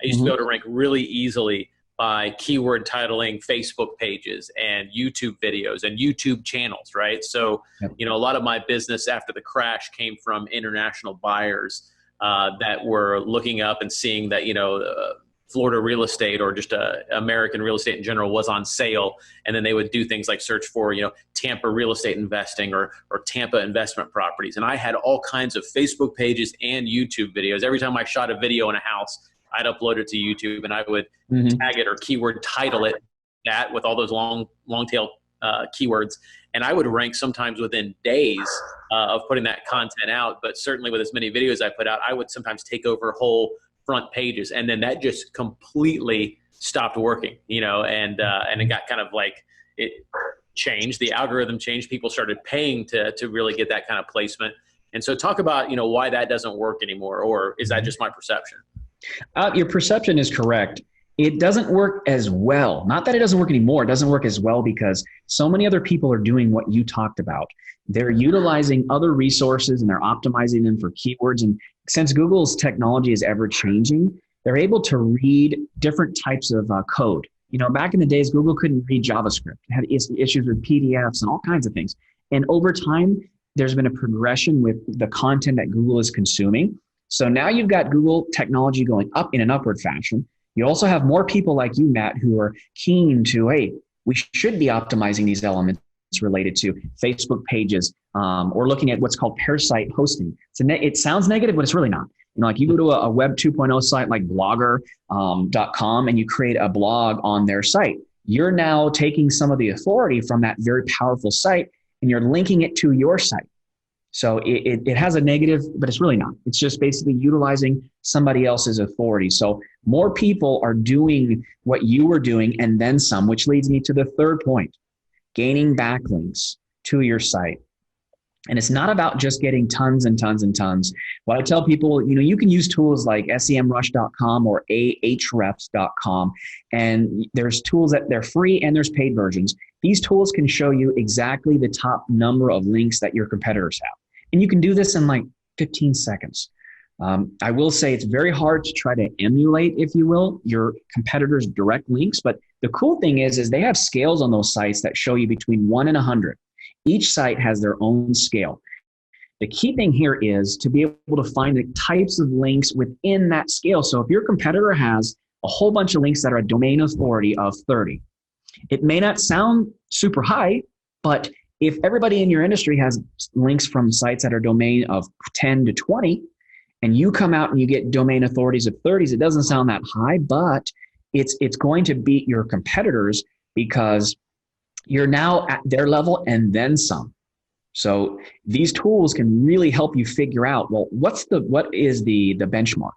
I used to be able to rank really easily by keyword titling Facebook pages and YouTube videos and YouTube channels, right? So, you know, a lot of my business after the crash came from international buyers that were looking up and seeing that, you know, Florida real estate or just American real estate in general was on sale. And then they would do things like search for, you know, Tampa real estate investing or Tampa investment properties. And I had all kinds of Facebook pages and YouTube videos. Every time I shot a video in a house, I'd upload it to YouTube and I would tag it or keyword title it that with all those long tail keywords. And I would rank sometimes within days of putting that content out. But certainly with as many videos I put out, I would sometimes take over whole front pages. And then that just completely stopped working, you know, and it got kind of like it changed. The algorithm changed. People started paying to really get that kind of placement. And so talk about, you know, why that doesn't work anymore, or is that just my perception? Your perception is correct. It doesn't work as well. Not that it doesn't work anymore. It doesn't work as well because so many other people are doing what you talked about. They're utilizing other resources and they're optimizing them for keywords. And since Google's technology is ever changing, they're able to read different types of code. You know, back in the days, Google couldn't read JavaScript. It had issues with PDFs and all kinds of things. And over time, there's been a progression with the content that Google is consuming. So now you've got Google technology going up in an upward fashion. You also have more people like you, Matt, who are keen to, hey, we should be optimizing these elements related to Facebook pages or looking at what's called parasite hosting. So it sounds negative, but it's really not. You know, like you go to a Web 2.0 site like blogger.com and you create a blog on their site. You're now taking some of the authority from that very powerful site and you're linking it to your site. So it has a negative, but it's really not. It's just basically utilizing somebody else's authority. So more people are doing what you were doing and then some, which leads me to the third point, gaining backlinks to your site. And it's not about just getting tons and tons and tons. What I tell people, you know, you can use tools like semrush.com or ahrefs.com. And there's tools that they're free and there's paid versions. These tools can show you exactly the top number of links that your competitors have. And you can do this in like 15 seconds. I will say it's very hard to try to emulate, if you will, your competitors' direct links. But the cool thing is they have scales on those sites that show you between 1 and 100. Each site has their own scale. The key thing here is to be able to find the types of links within that scale. So if your competitor has a whole bunch of links that are a domain authority of 30, it may not sound super high, but if everybody in your industry has links from sites that are domain of 10 to 20, and you come out and you get domain authorities of 30s, it doesn't sound that high, but it's going to beat your competitors because you're now at their level and then some. So these tools can really help you figure out, well, what is the benchmark?